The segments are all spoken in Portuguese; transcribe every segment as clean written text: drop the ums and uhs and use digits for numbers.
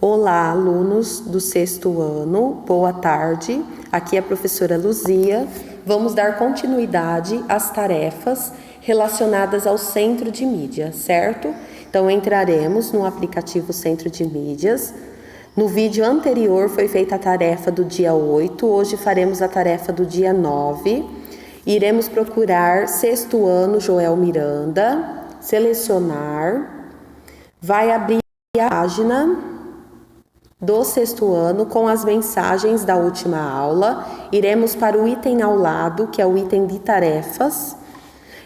Olá, alunos do sexto ano, boa tarde. Aqui é a professora Luzia. Vamos dar continuidade às tarefas relacionadas ao Centro de Mídia, certo? Então, entraremos no aplicativo Centro de Mídias. No vídeo anterior foi feita a tarefa do dia 8, hoje faremos a tarefa do dia 9. Iremos procurar sexto ano Joel Miranda, selecionar, vai abrir a página do sexto ano com as mensagens da última aula. Iremos para o item ao lado, que é o item de tarefas,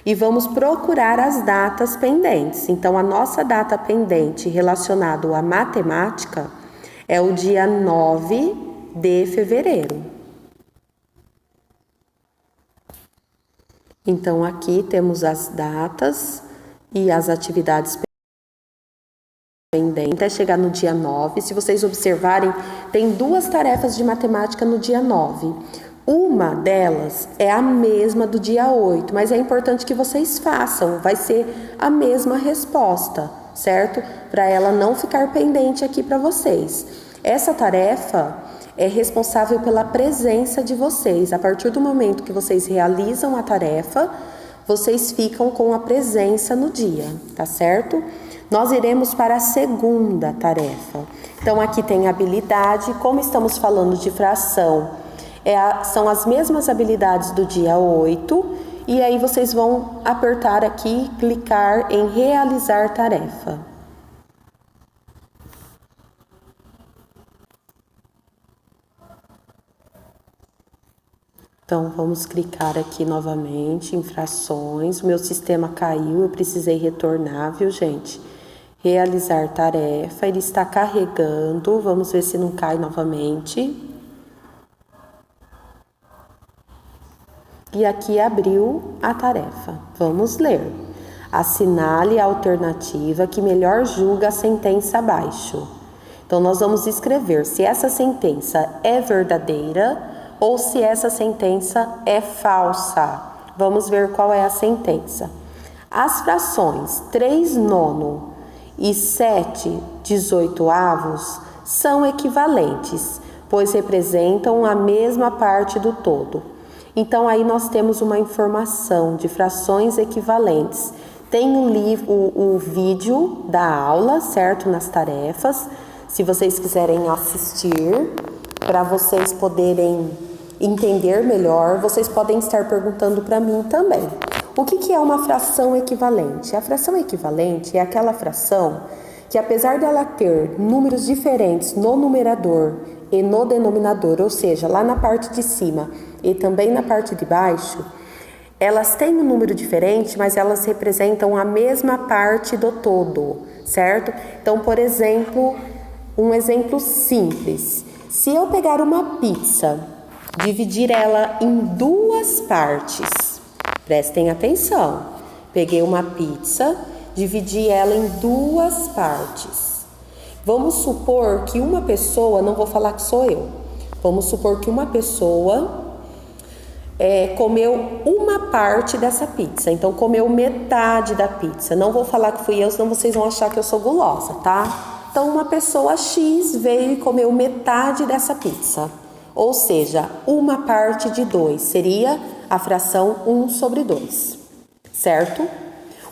e vamos procurar as datas pendentes. Então, a nossa data pendente relacionada à matemática é o dia 9 de fevereiro. Então, aqui temos as datas e as atividades pendentes até chegar no dia 9. Se vocês observarem, tem duas tarefas de matemática no dia 9. Uma delas é a mesma do dia 8, mas é importante que vocês façam, vai ser a mesma resposta, certo? Para ela não ficar pendente aqui para vocês. Essa tarefa é responsável pela presença de vocês. A partir do momento que vocês realizam a tarefa, vocês ficam com a presença no dia, tá certo? Nós iremos para a segunda tarefa. Então, aqui tem habilidade. Como estamos falando de fração, são as mesmas habilidades do dia 8. E aí, vocês vão apertar aqui, clicar em realizar tarefa. Então, vamos clicar aqui novamente em frações. O meu sistema caiu, eu precisei retornar, viu, gente? Realizar tarefa, ele está carregando, vamos ver se não cai novamente. E aqui abriu a tarefa. Vamos ler. Assinale a alternativa que melhor julga a sentença abaixo. Então, nós vamos escrever se essa sentença é verdadeira ou se essa sentença é falsa. Vamos ver qual é a sentença. As frações 3/9 e 7/18 são equivalentes, pois representam a mesma parte do todo. Então, aí nós temos uma informação de frações equivalentes. Tem o vídeo da aula, certo? Nas tarefas. Se vocês quiserem assistir, para vocês poderem entender melhor, vocês podem estar perguntando para mim também. O que é uma fração equivalente? A fração equivalente é aquela fração que, apesar dela ter números diferentes no numerador e no denominador, ou seja, lá na parte de cima e também na parte de baixo, elas têm um número diferente, mas elas representam a mesma parte do todo, certo? Então, por exemplo, um exemplo simples. Se eu pegar uma pizza, dividir ela em duas partes, prestem atenção. Peguei uma pizza, dividi ela em duas partes. Vamos supor que uma pessoa, não vou falar que sou eu, vamos supor que uma pessoa comeu uma parte dessa pizza, então comeu metade da pizza. Não vou falar que fui eu, senão vocês vão achar que eu sou gulosa, tá? Então, uma pessoa X veio e comeu metade dessa pizza. Ou seja, uma parte de 2 seria a fração 1/2, certo?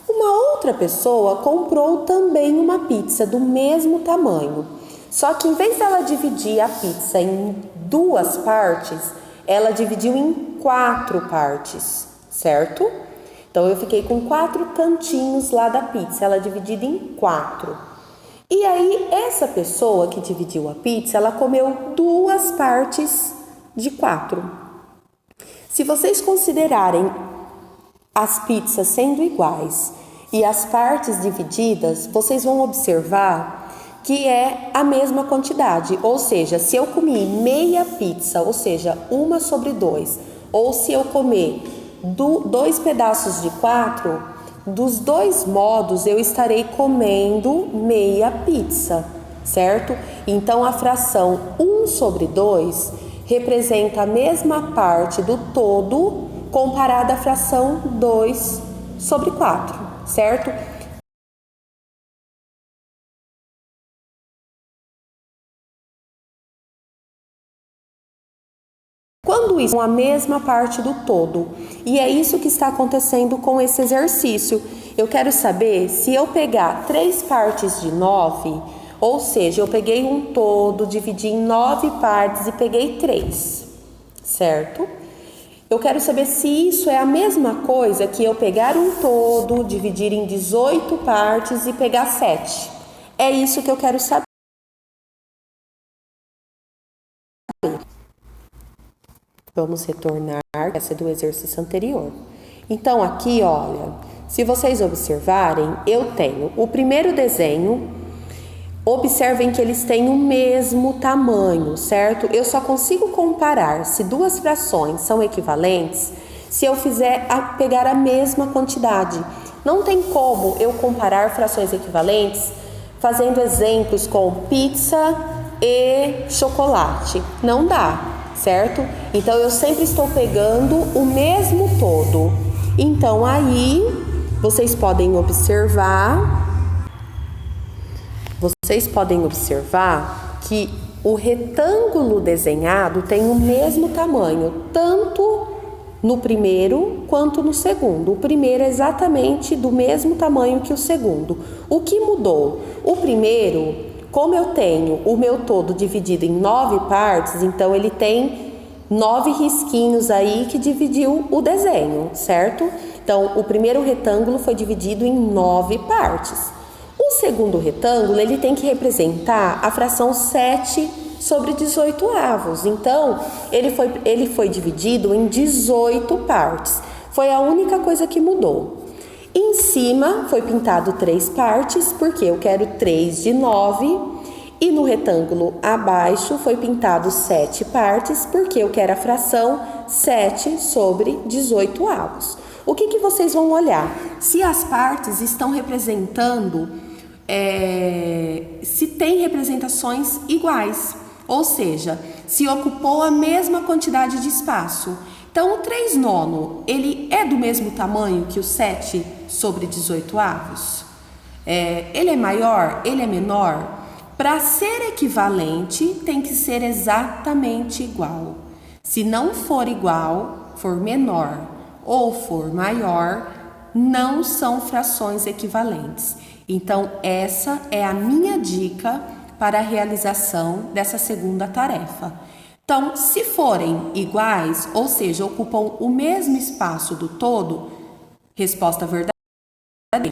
Uma outra pessoa comprou também uma pizza do mesmo tamanho. Só que em vez dela dividir a pizza em duas partes, ela dividiu em 4 partes, certo? Então, eu fiquei com 4 cantinhos lá da pizza, ela dividida em 4. E aí, essa pessoa que dividiu a pizza, ela comeu 2 partes de 4. Se vocês considerarem as pizzas sendo iguais e as partes divididas, vocês vão observar que é a mesma quantidade. Ou seja, se eu comi meia pizza, ou seja, 1/2, ou se eu comer 2 pedaços de 4, dos dois modos eu estarei comendo meia pizza, certo? Então, a fração 1/2 representa a mesma parte do todo comparada à fração 2/4, certo? Quando isso é a mesma parte do todo. E é isso que está acontecendo com esse exercício. Eu quero saber se eu pegar 3 partes de 9, ou seja, eu peguei um todo, dividi em 9 partes e peguei 3, certo? Eu quero saber se isso é a mesma coisa que eu pegar um todo, dividir em 18 partes e pegar 7. É isso que eu quero saber. Vamos retornar essa do exercício anterior. Então aqui, olha, se vocês observarem, eu tenho o primeiro desenho. Observem que eles têm o mesmo tamanho, certo? Eu só consigo comparar se 2 frações são equivalentes se eu pegar a mesma quantidade. Não tem como eu comparar frações equivalentes fazendo exemplos com pizza e chocolate. Não dá, certo? Então eu sempre estou pegando o mesmo todo. Então aí vocês podem observar que o retângulo desenhado tem o mesmo tamanho, tanto no primeiro quanto no segundo. O primeiro é exatamente do mesmo tamanho que o segundo. O que mudou? O primeiro, como eu tenho o meu todo dividido em 9 partes, então ele tem 9 risquinhos aí que dividiu o desenho, certo? Então, o primeiro retângulo foi dividido em 9 partes. O segundo retângulo, ele tem que representar a fração 7 sobre 18 avos. Então, ele foi dividido em 18 partes. Foi a única coisa que mudou. Em cima, foi pintado 3 partes, porque eu quero 3 de 9. E no retângulo abaixo, foi pintado 7 partes, porque eu quero a fração 7 sobre 18 avos. O que vocês vão olhar? Se as partes estão representando, se tem representações iguais, ou seja, se ocupou a mesma quantidade de espaço. Então, o 3/9, ele é do mesmo tamanho que o 7 sobre 18 avos? Ele é maior? Ele é menor? Para ser equivalente, tem que ser exatamente igual. Se não for igual, for menor ou for maior, não são frações equivalentes. Então, essa é a minha dica para a realização dessa segunda tarefa. Então, se forem iguais, ou seja, ocupam o mesmo espaço do todo, resposta verdadeira.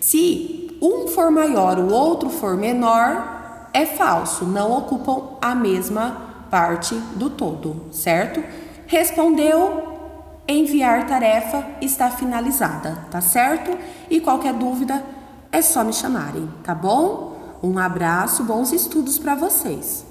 Se um for maior, o outro for menor, é falso, não ocupam a mesma parte do todo, certo? Respondeu, enviar tarefa, está finalizada, tá certo? E qualquer dúvida é só me chamarem, tá bom? Um abraço, bons estudos para vocês!